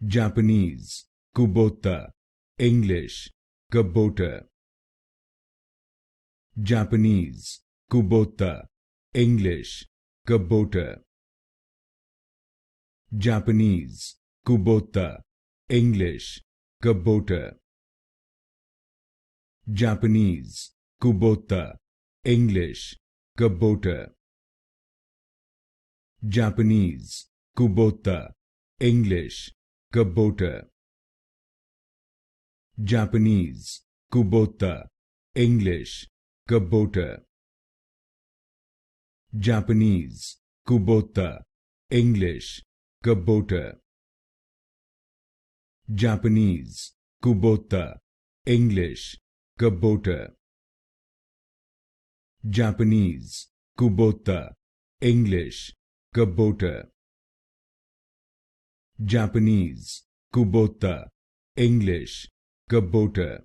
Japanese, Kubota, English, Kubota. Japanese, Kubota, English, Kubota. Japanese, Kubota, English, Kubota. Japanese, Kubota, English, Kubota. Japanese, Kubota, English, Kubota. Japanese, Kubota, English, Kubota. Japanese, Kubota, English, Kubota. Japanese, Kubota, English, Kubota. Japanese, Kubota, English, Kubota. Japanese, Kubota, English, Kubota.